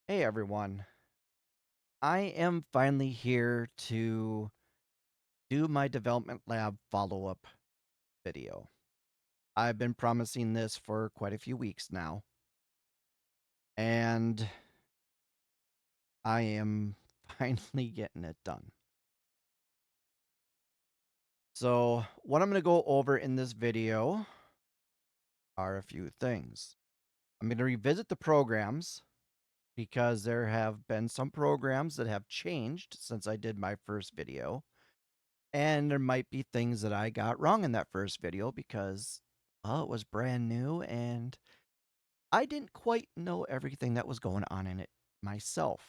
Hey everyone, I am finally here to do my development lab follow up video. I've been promising this for quite a few weeks now, and I am finally getting it done. So, what I'm going to go over in this video are a few things. I'm going to revisit the programs because there have been some programs that have changed since I did my first video. And there might be things that I got wrong in that first video because, well, it was brand new and I didn't quite know everything that was going on in it myself.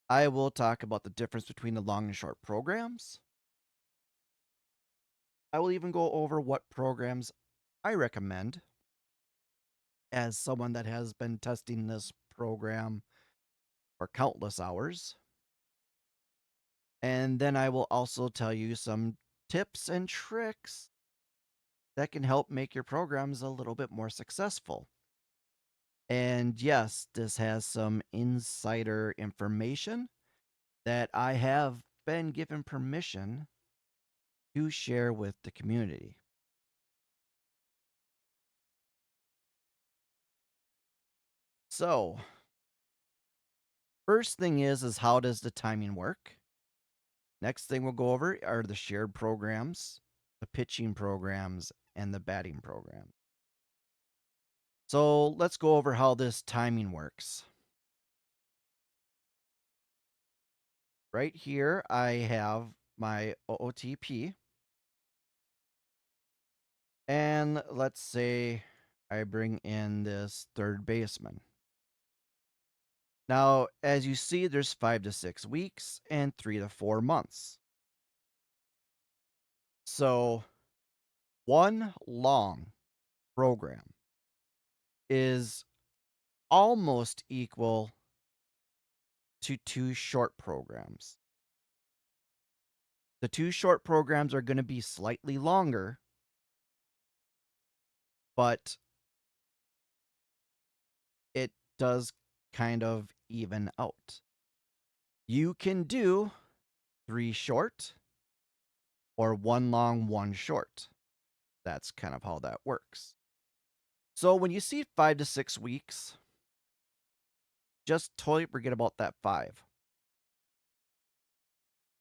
I will talk about the difference between the long and short programs. I will even go over what programs I recommend as someone that has been testing this program for countless hours. And then I will also tell you some tips and tricks that can help make your programs a little bit more successful. And yes, this has some insider information that I have been given permission to share with the community. So, first thing is how does the timing work? Next thing we'll go over are the shared programs, the pitching programs, and the batting program. So, let's go over how this timing works. Right here, I have my OOTP. And let's say I bring in this third baseman. Now, as you see, there's 5 to 6 weeks and 3 to 4 months. So, one long program is almost equal to two short programs. The two short programs are going to be slightly longer, but it does kind of even out. You can do three short or one long, one short. That's kind of how that works. So when you see 5 to 6 weeks, just totally forget about that five.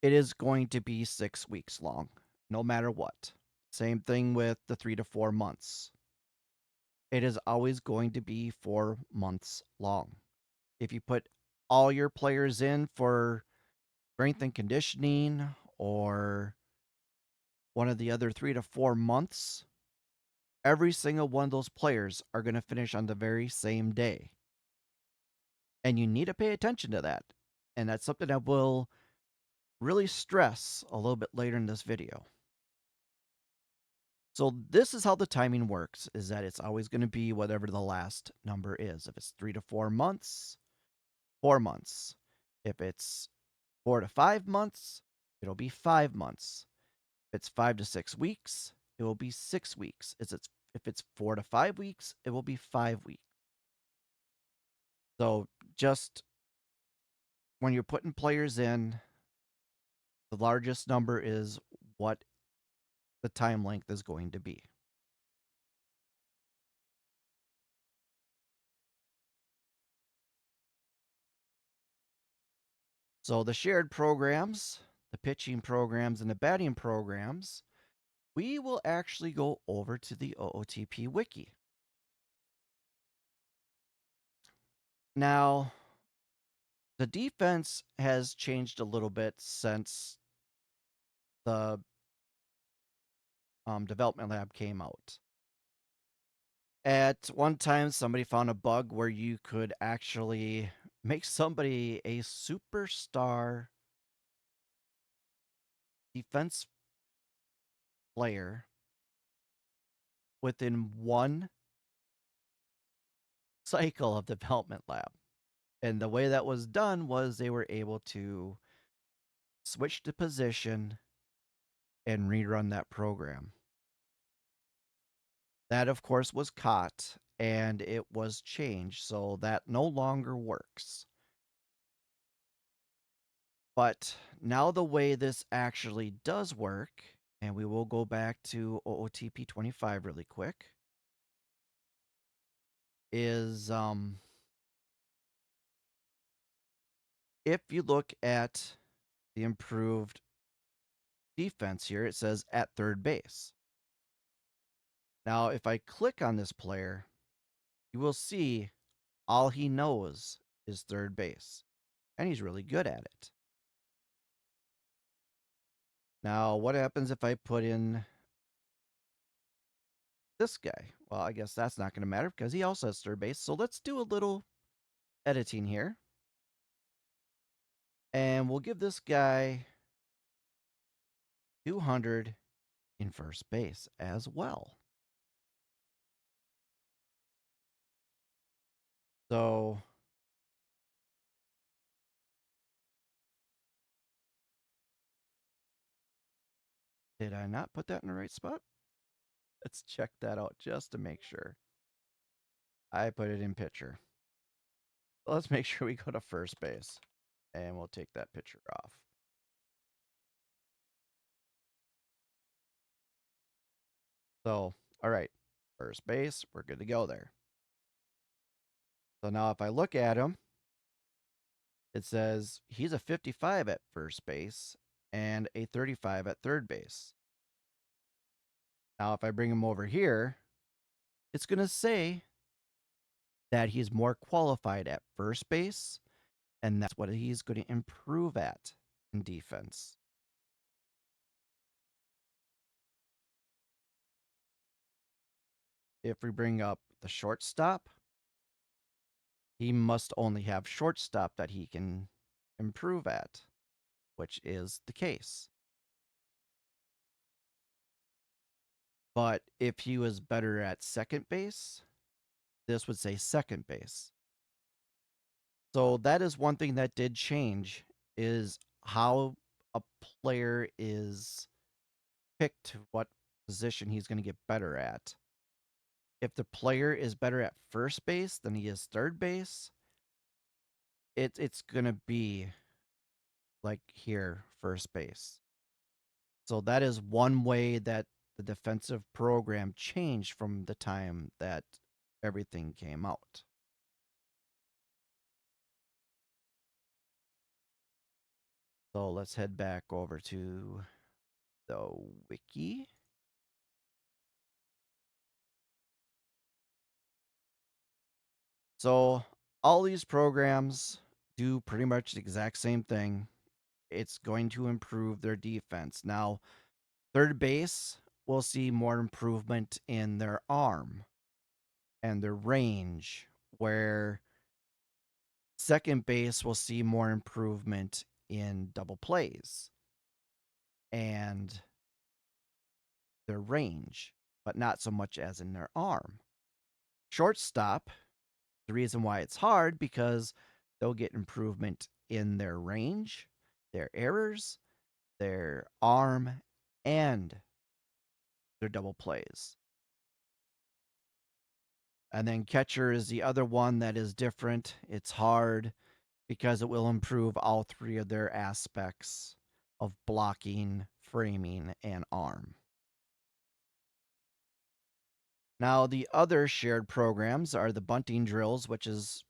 It is going to be 6 weeks long, no matter what. Same thing with the 3 to 4 months. It is always going to be 4 months long. If you put all your players in for strength and conditioning or one of the other 3 to 4 months, every single one of those players are going to finish on the very same day. And you need to pay attention to that. And that's something I will really stress a little bit later in this video. So this is how the timing works, is that it's always going to be whatever the last number is. If it's 3 to 4 months, 4 months. If it's 4 to 5 months, it'll be 5 months. If it's 5 to 6 weeks, it will be 6 weeks. If it's 4 to 5 weeks, it will be 5 weeks. So just when you're putting players in, the largest number is what the time length is going to be. So the shared programs, the pitching programs, and the batting programs, we will actually go over to the OOTP wiki. Now, the defense has changed a little bit since the development lab came out. At one time, somebody found a bug where you could actually make somebody a superstar defense player within one cycle of development lab. And the way that was done was they were able to switch the position and rerun that program. That, of course, was caught, and it was changed, so that no longer works. But now the way this actually does work, and we will go back to OOTP 25 really quick, is if you look at the improved defense here, it says at third base. Now, if I click on this player, you will see all he knows is third base, and he's really good at it. Now, what happens if I put in this guy? Well, I guess that's not going to matter because he also has third base. So let's do a little editing here. And we'll give this guy 200 in first base as well. So did I not put that in the right spot? Let's check that out just to make sure. I put it in pitcher. Let's make sure we go to first base. And we'll take that pitcher off. So, all right, first base, we're good to go there. So now if I look at him, it says he's a 55 at first base and a 35 at third base. Now, if I bring him over here, it's going to say that he's more qualified at first base, and that's what he's going to improve at in defense. If we bring up the shortstop, he must only have shortstop that he can improve at, which is the case. But if he was better at second base, this would say second base. So that is one thing that did change is how a player is picked what position he's going to get better at. If the player is better at first base than he is third base, it's going to be like here, first base. So that is one way that the defensive program changed from the time that everything came out. So let's head back over to the wiki. So all these programs do pretty much the exact same thing. It's going to improve their defense. Now, third base will see more improvement in their arm and their range, where second base will see more improvement in double plays and their range, but not so much as in their arm. Shortstop, the reason why it's hard because they'll get improvement in their range, their errors, their arm, and their double plays. And then catcher is the other one that is different. It's hard because it will improve all three of their aspects of blocking, framing, and arm. Now, the other shared programs are the bunting drills, which is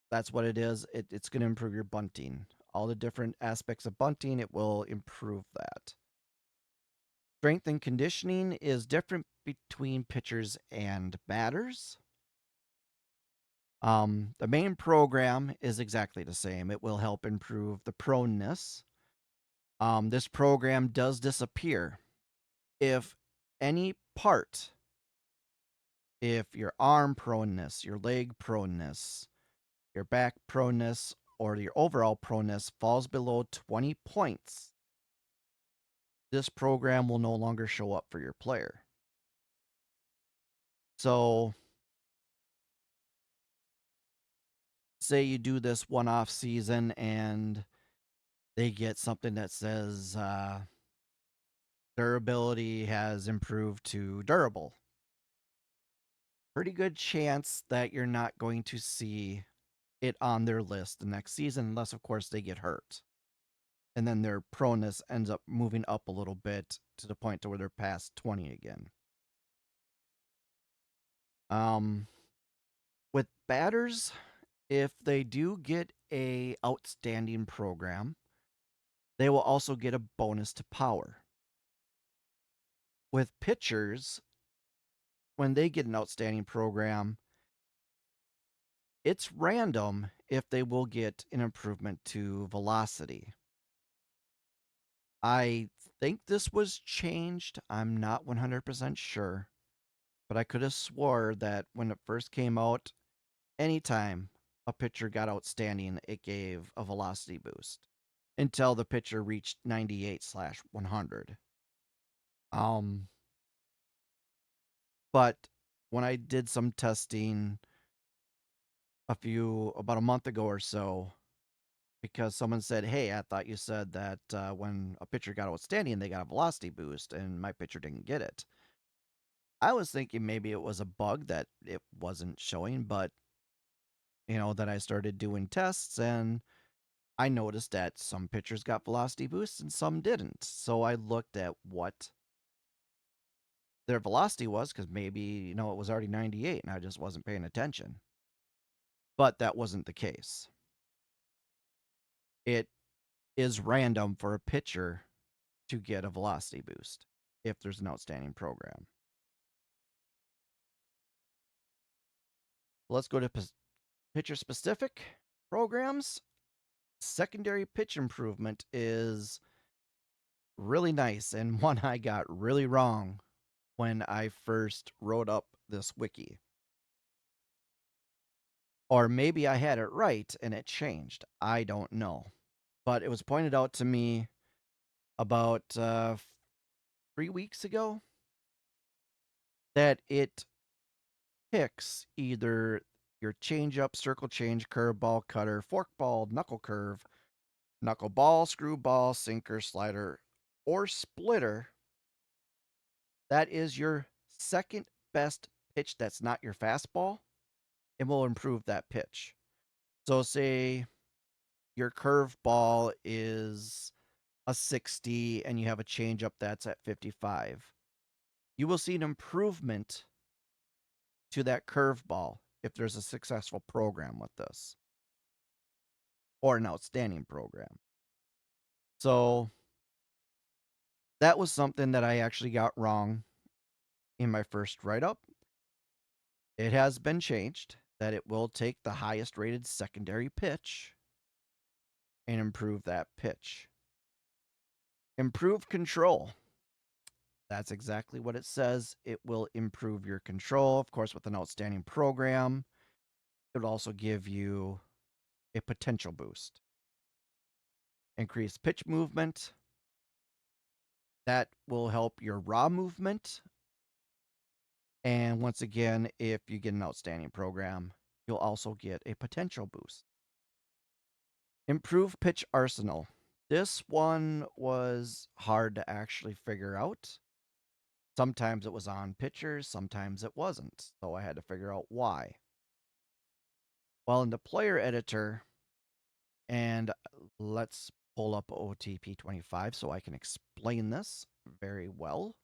that's what it is. It's going to improve your bunting. All the different aspects of bunting, it will improve that. Strength and conditioning is different between pitchers and batters. The main program is exactly the same. It will help improve the proneness. This program does disappear if any part, if your arm proneness, your leg proneness, your back proneness, or your overall proneness falls below 20 points, this program will no longer show up for your player. So, say you do this one off season and they get something that says durability has improved to durable. pretty good chance that you're not going to see it on their list the next season, unless, of course, they get hurt. And then their proneness ends up moving up a little bit to the point to where they're past 20 again. Um, with batters, if they do get a outstanding program, they will also get a bonus to power. With pitchers, when they get an outstanding program, it's random if they will get an improvement to velocity. I think this was changed. I'm not 100% sure, but I could have swore that when it first came out, anytime a pitcher got outstanding, it gave a velocity boost until the pitcher reached 98/100. Um, but when I did some testing about a month ago or so, because someone said, "Hey, I thought you said that when a pitcher got outstanding, they got a velocity boost, and my pitcher didn't get it." I was thinking maybe it was a bug that it wasn't showing, but then I started doing tests and I noticed that some pitchers got velocity boosts and some didn't. So I looked at what their velocity was because maybe, it was already 98 and I just wasn't paying attention. But that wasn't the case. It is random for a pitcher to get a velocity boost if there's an outstanding program. Let's go to pitcher specific programs. Secondary pitch improvement is really nice and one I got really wrong when I first wrote up this wiki. Or maybe I had it right and it changed. I don't know. But it was pointed out to me about 3 weeks ago that it picks either your changeup, circle change, curveball, cutter, forkball, knuckle curve, knuckleball, screwball, sinker, slider, or splitter. That is your second best pitch that's not your fastball, and will improve that pitch. So, say your curveball is a 60 and you have a changeup that's at 55. You will see an improvement to that curveball if there's a successful program with this or an outstanding program. So, that was something that I actually got wrong in my first write up. It has been changed that it will take the highest rated secondary pitch and improve that pitch. Improve control. That's exactly what it says. It will improve your control. Of course, with an outstanding program, it would also give you a potential boost. Increase pitch movement. That will help your raw movement. And once again, if you get an outstanding program, you'll also get a potential boost. Improve pitch arsenal. This one was hard to actually figure out. Sometimes it was on pitchers, sometimes it wasn't. So I had to figure out why. Well, in the player editor, and let's pull up OTP 25 so I can explain this very well.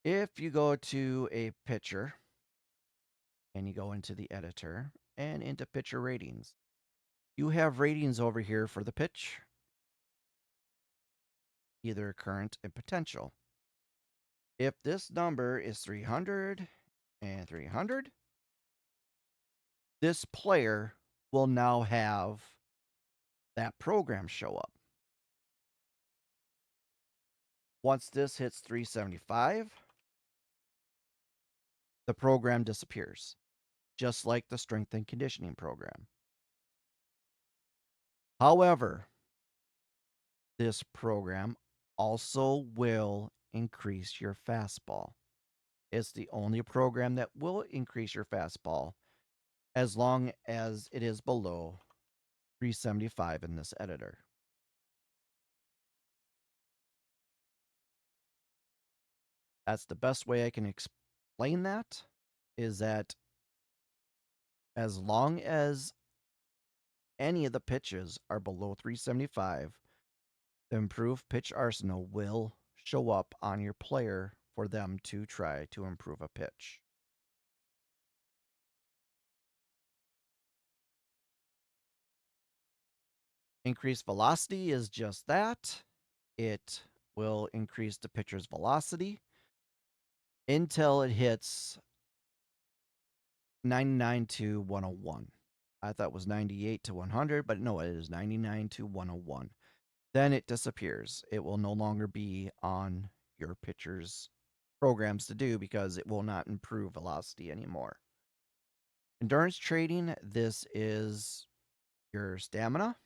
If you go to a pitcher and you go into the editor and into pitcher ratings, you have ratings over here for the pitch, either current and potential. If this number is 300 and 300, this player will now have that program show up. Once this hits 375, the program disappears, just like the strength and conditioning program. However, this program also will increase your fastball. It's the only program that will increase your fastball as long as it is below 375 in this editor. That's the best way I can explain that. is that as long as any of the pitches are below 375, the improved pitch arsenal will show up on your player for them to try to improve a pitch. Increased velocity is just that. It will increase the pitcher's velocity until it hits 99 to 101. I thought it was 98 to 100, but no, it is 99 to 101. Then it disappears. It will no longer be on your pitcher's programs to do because it will not improve velocity anymore. Endurance trading, this is your stamina.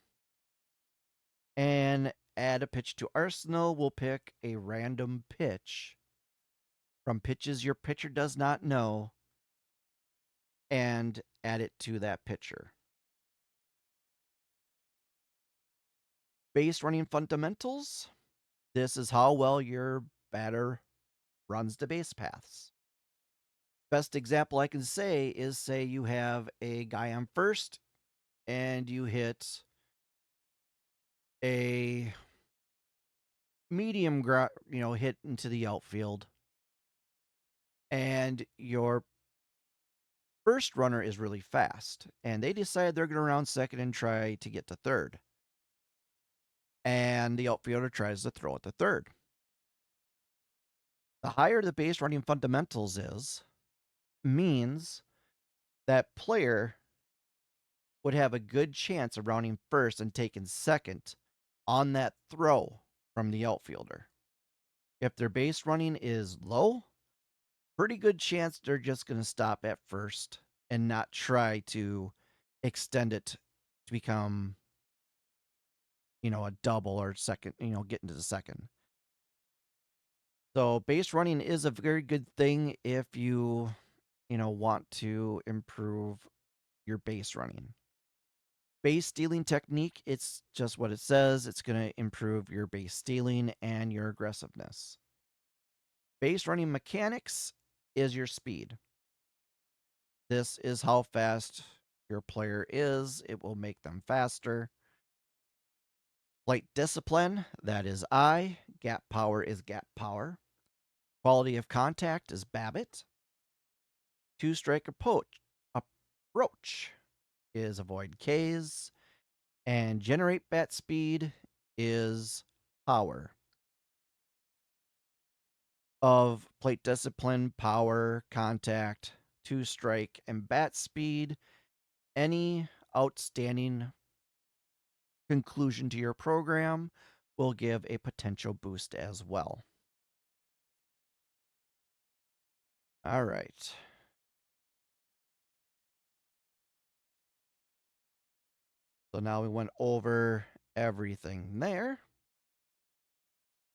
And add a pitch to arsenal. We'll pick a random pitch from pitches your pitcher does not know and add it to that pitcher. Base running fundamentals. This is how well your batter runs the base paths. Best example I can say is say you have a guy on first and you hit a medium hit into the outfield and your first runner is really fast and they decide they're going to round second and try to get to third. And the outfielder tries to throw it to third. The higher the base running fundamentals is, means that player would have a good chance of rounding first and taking second on that throw from the outfielder. If their base running is low, pretty good chance they're just going to stop at first and not try to extend it to become, a double or second, get into the second. So base running is a very good thing if you, want to improve your base running. Base stealing technique, it's just what it says. It's going to improve your base stealing and your aggressiveness. Base running mechanics is your speed. This is how fast your player is. It will make them faster. Plate discipline, that is I. Gap power is gap power. Quality of contact is BABIP. Two-strike approach is avoid Ks. And generate bat speed is power. Of plate discipline, power, contact, two-strike, and bat speed, any outstanding conclusion to your program will give a potential boost as well. All right. So now we went over everything there.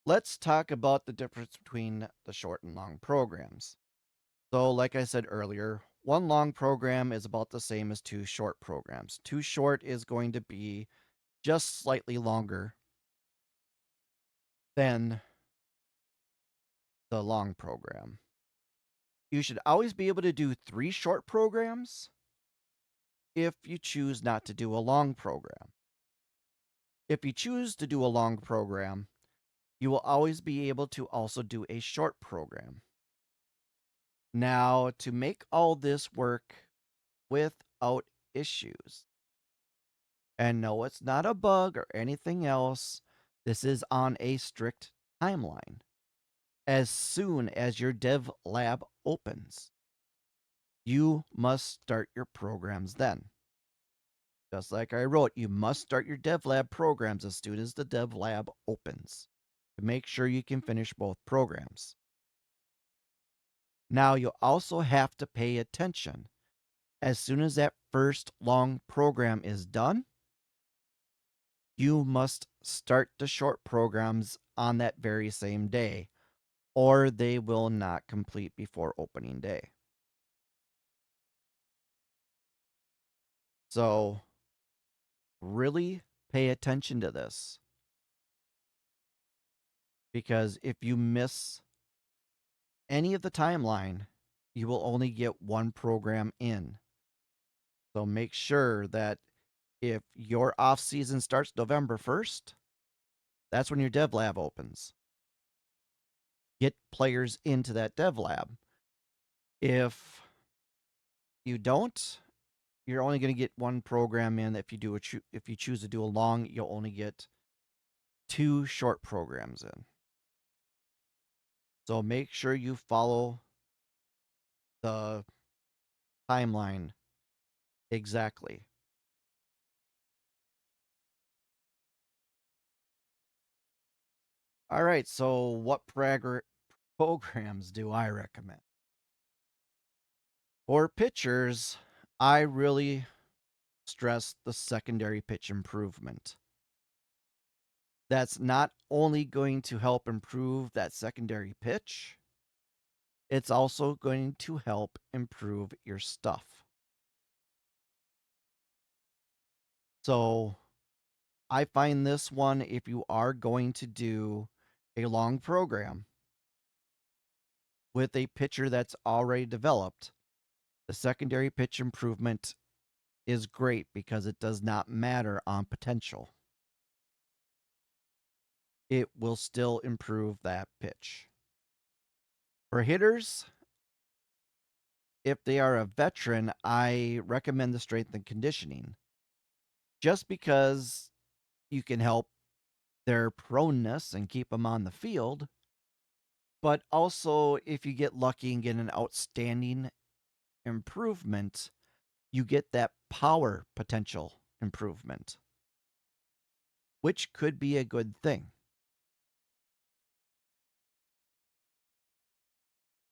Let's talk about the difference between the short and long programs. So, like I said earlier, one long program is about the same as two short programs. Two short is going to be just slightly longer than the long program. You should always be able to do 3 short programs if you choose not to do a long program. If you choose to do a long program, you will always be able to also do a short program. Now, to make all this work without issues, and no, it's not a bug or anything else, this is on a strict timeline. As soon as your dev lab opens, you must start your programs then. Just like I wrote, you must start your dev lab programs as soon as the dev lab opens to make sure you can finish both programs. Now, you'll also have to pay attention. As soon as that first long program is done, you must start the short programs on that very same day, or they will not complete before opening day. So, really pay attention to this. Because if you miss any of the timeline, you will only get one program in. So make sure that if your off season starts November 1st, that's when your dev lab opens. Get players into that dev lab. If you don't, you're only going to get one program in. If you choose to do a long, you'll only get two short programs in. So make sure you follow the timeline exactly. All right, so what programs do I recommend? For pitchers, I really stress the secondary pitch improvement. That's not only going to help improve that secondary pitch, it's also going to help improve your stuff. So I find this one, if you are going to do a long program with a pitcher that's already developed, the secondary pitch improvement is great because it does not matter on potential. It will still improve that pitch. For hitters, if they are a veteran, I recommend the strength and conditioning just because you can help their proneness and keep them on the field. But also, if you get lucky and get an outstanding improvement, you get that power potential improvement, which could be a good thing.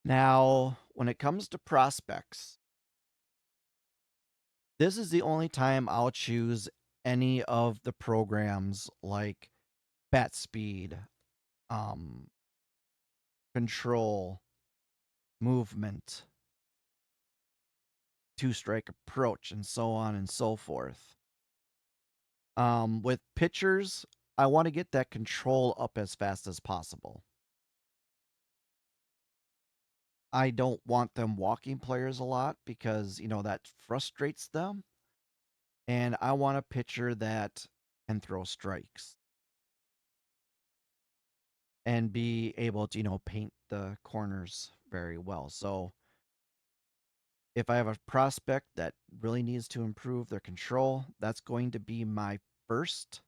Now, when it comes to prospects, this is the only time I'll choose any of the programs like bat speed, um, control, movement, two strike approach, and so on and so forth. With pitchers, I want to get that control up as fast as possible. I don't want them walking players a lot because, that frustrates them. And I want a pitcher that can throw strikes and be able to, paint the corners very well. So if I have a prospect that really needs to improve their control, that's going to be my first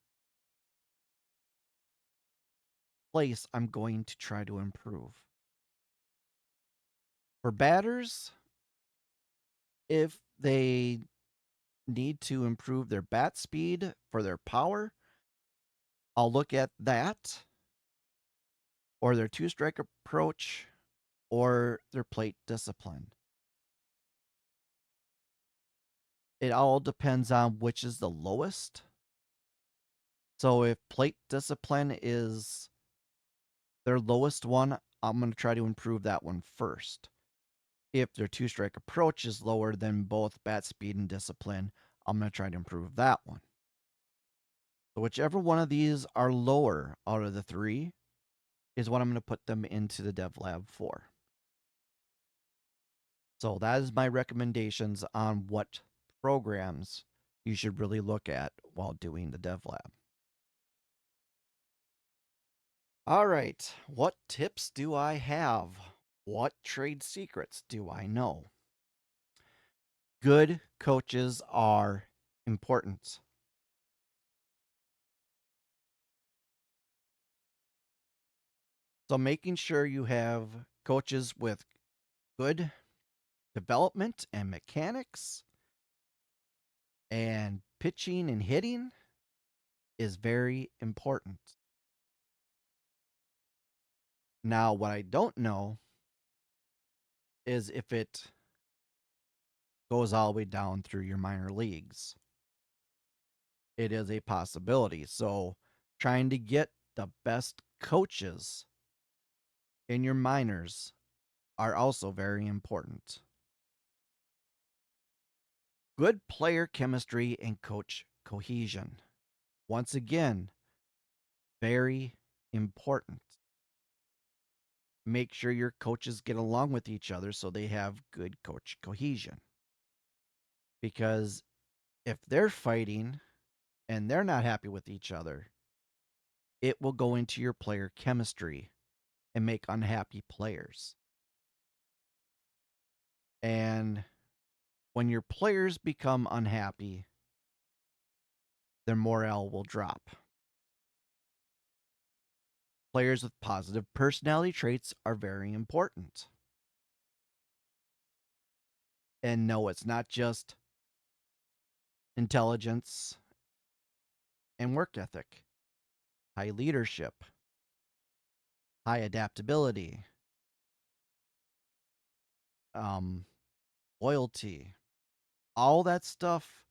place I'm going to try to improve. For batters, if they need to improve their bat speed for their power, I'll look at that or their two strike approach or their plate discipline. It all depends on which is the lowest. So if plate discipline is their lowest one, I'm going to try to improve that one first. If their two strike approach is lower than both bat speed and discipline, I'm going to try to improve that one. So whichever one of these are lower out of the three is what I'm going to put them into the dev lab for. So that is my recommendations on what programs you should really look at while doing the dev lab. All right, what tips do I have? What trade secrets do I know? Good coaches are important. So making sure you have coaches with good development and mechanics and pitching and hitting is very important. Now, what I don't know is if it goes all the way down through your minor leagues. It is a possibility. So, trying to get the best coaches in your minors are also very important. Good player chemistry and coach cohesion. Once again, very important. Make sure your coaches get along with each other so they have good coach cohesion. Because if they're fighting and they're not happy with each other, it will go into your player chemistry and make unhappy players. And when your players become unhappy, their morale will drop. Players with positive personality traits are very important. And no, it's not just intelligence and work ethic, high leadership, high adaptability, um, loyalty, all that stuff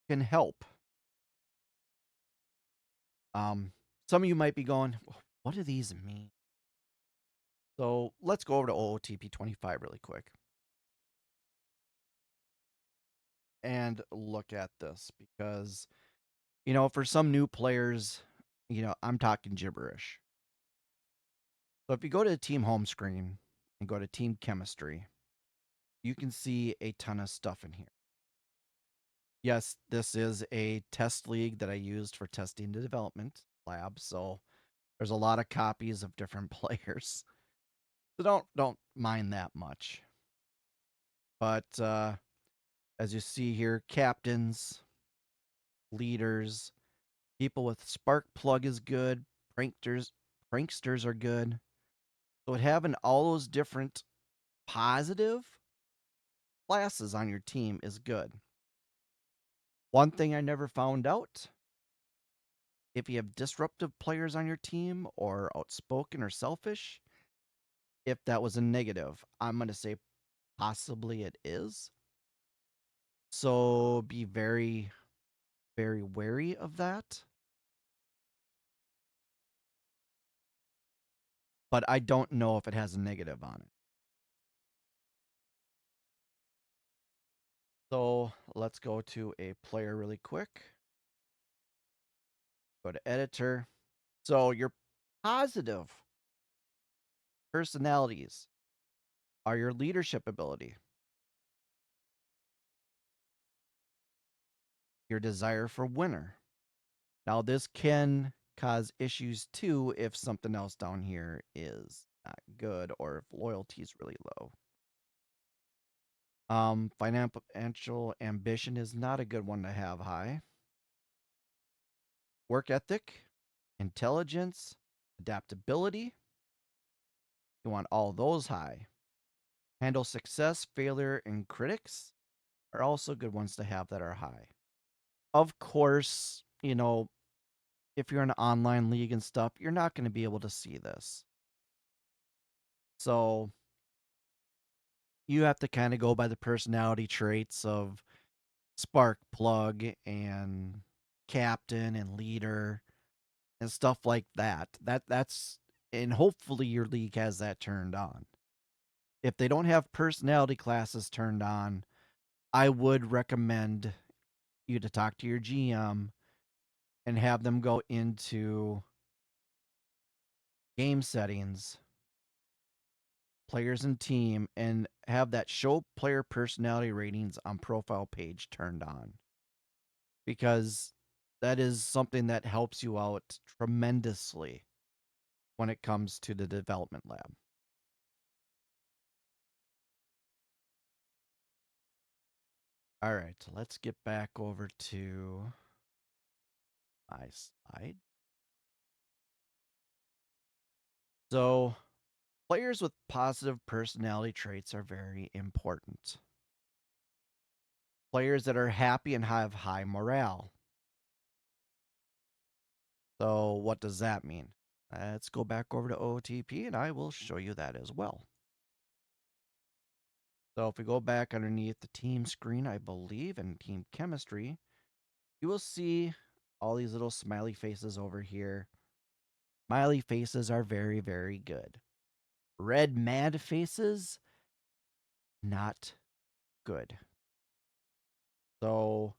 can help. Um, some of you might be going, what do these mean? So let's go over to OOTP 25 really quick and look at this because, for some new players, I'm talking gibberish. So if you go to the team home screen and go to team chemistry, you can see a ton of stuff in here. Yes, this is a test league that I used for testing the development lab, so there's a lot of copies of different players. So don't mind that much. But as you see here, captains, leaders, people with spark plug is good, pranksters are good. So having all those different positive classes on your team is good. One thing I never found out, if you have disruptive players on your team or outspoken or selfish, if that was a negative. I'm going to say possibly it is. So be very, very wary of that. But I don't know if it has a negative on it. So let's go to a player really quick. Go to editor. So your positive personalities are your leadership ability, your desire for winner. Now, this can cause issues too if something else down here is not good or if loyalty is really low. Financial ambition is not a good one to have high. Work ethic, intelligence, adaptability. You want all those high. Handle success, failure, and critics are also good ones to have that are high. Of course, if you're in an online league and stuff, you're not going to be able to see this. So you have to kind of go by the personality traits of spark plug and captain and leader and stuff like that. That's and hopefully your league has that turned on. If they don't have personality classes turned on, I would recommend you to talk to your GM and have them go into game settings, players and team, and have that show player personality ratings on profile page turned on. Because that is something that helps you out tremendously when it comes to the development lab. All right, let's get back over to my slide. So, players with positive personality traits are very important. Players that are happy and have high morale. So, what does that mean? Let's go back over to OTP and I will show you that as well. So, if we go back underneath the team screen, I believe, in team chemistry, you will see all these little smiley faces over here. Smiley faces are very, very good. Red mad faces, not good. So,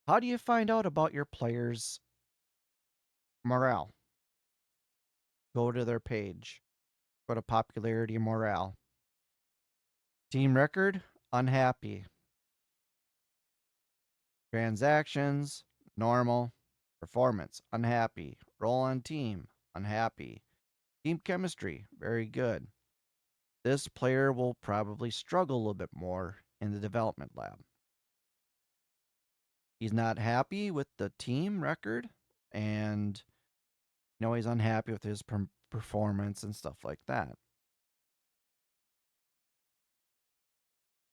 how do you find out about your players' morale? Go to their page. Go to popularity and morale. Team record, unhappy. Transactions, normal. Performance, unhappy. Role on team, unhappy. Team chemistry, very good. This player will probably struggle a little bit more in the development lab. He's not happy with the team record, and he's unhappy with his performance and stuff like that.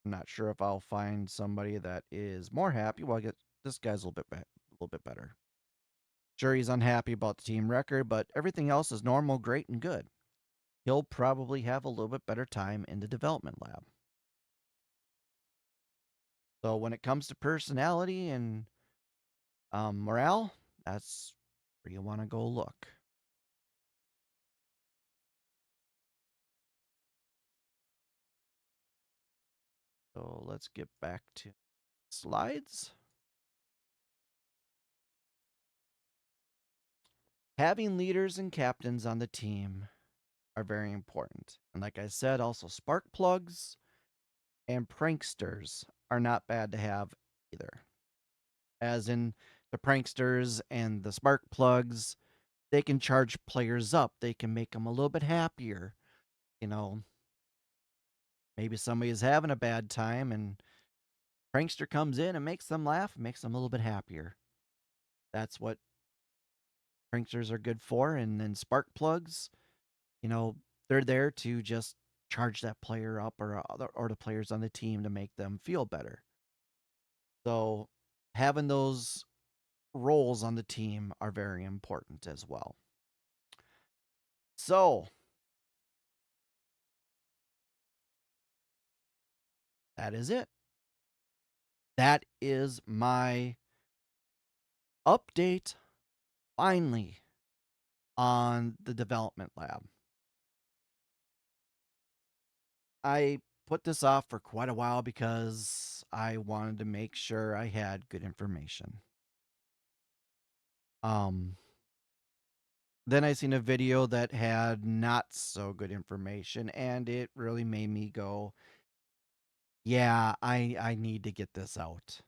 I'm not sure if I'll find somebody that is more happy. Well, I get this guy's a little bit better. Sure, he's unhappy about the team record, but everything else is normal, great, and good. He'll probably have a little bit better time in the development lab. So when it comes to personality and morale, that's where you want to go look. So let's get back to slides. Having leaders and captains on the team are very important. And like I said, also spark plugs and pranksters are not bad to have either. As in the pranksters and the spark plugs, they can charge players up. They can make them a little bit happier. You know, maybe somebody is having a bad time and prankster comes in and makes them laugh, makes them a little bit happier. That's what pranksters are good for. And then spark plugs, they're there to just charge that player up or the players on the team to make them feel better. So having those roles on the team are very important as well. So that is it. That is my update finally on the development lab. I put this off for quite a while because I wanted to make sure I had good information. Um then I seen a video that had not so good information and it really made me go, yeah, I need to get this out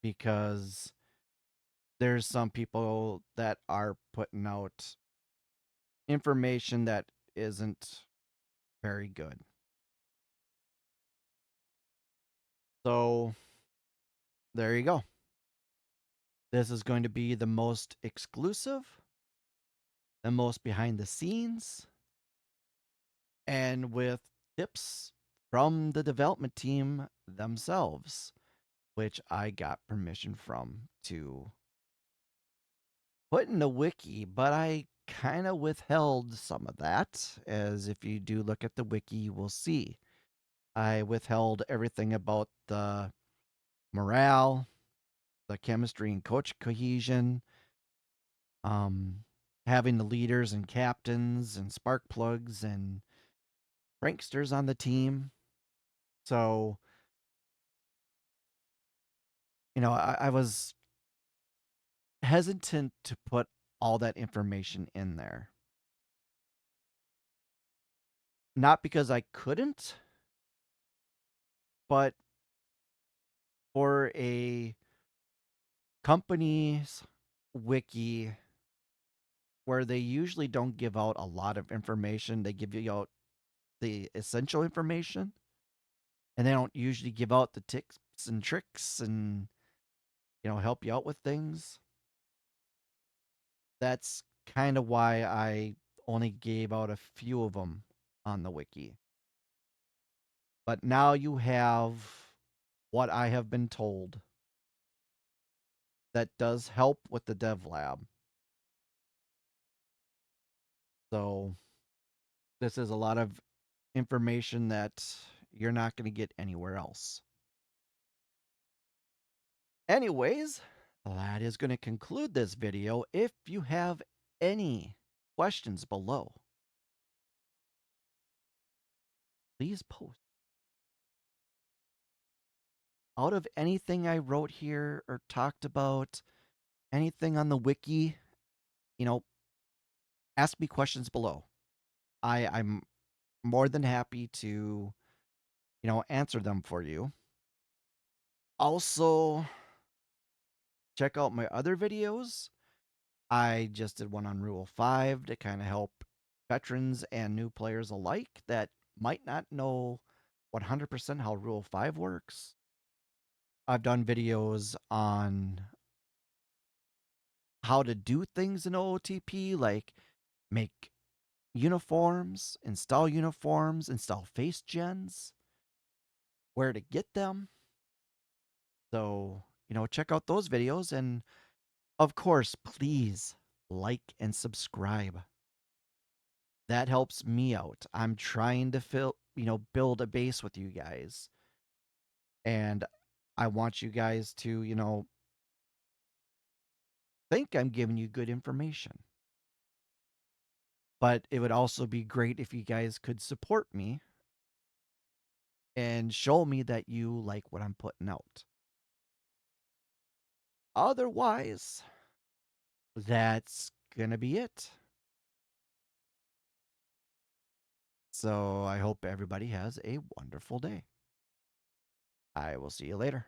because there's some people that are putting out information that isn't very good. So there you go. This is going to be the most exclusive, the most behind the scenes, and with tips from the development team themselves, which I got permission from to put in the wiki, but I kind of withheld some of that, as if you do look at the wiki, you will see. I withheld everything about the morale, the chemistry and coach cohesion, um, having the leaders and captains and spark plugs and pranksters on the team. So, I was hesitant to put all that information in there. Not because I couldn't, but for a company's wiki where they usually don't give out a lot of information, they give you out the essential information, and they don't usually give out the tips and tricks and help you out with things. That's kind of why I only gave out a few of them on the wiki. But now you have what I have been told that does help with the dev lab. So this is a lot of information that you're not going to get anywhere else. Anyways, that is going to conclude this video. If you have any questions below, please post. Out of anything I wrote here or talked about, anything on the wiki, ask me questions below. I'm more than happy to, answer them for you. Also, check out my other videos. I just did one on Rule 5 to kind of help veterans and new players alike that might not know 100% how Rule 5 works. I've done videos on how to do things in OOTP, like make uniforms, install face gens, where to get them. So, check out those videos. And of course, please like and subscribe. That helps me out. I'm trying to build a base with you guys. And I want you guys to, think I'm giving you good information. But it would also be great if you guys could support me and show me that you like what I'm putting out. Otherwise, that's gonna be it. So I hope everybody has a wonderful day. I will see you later.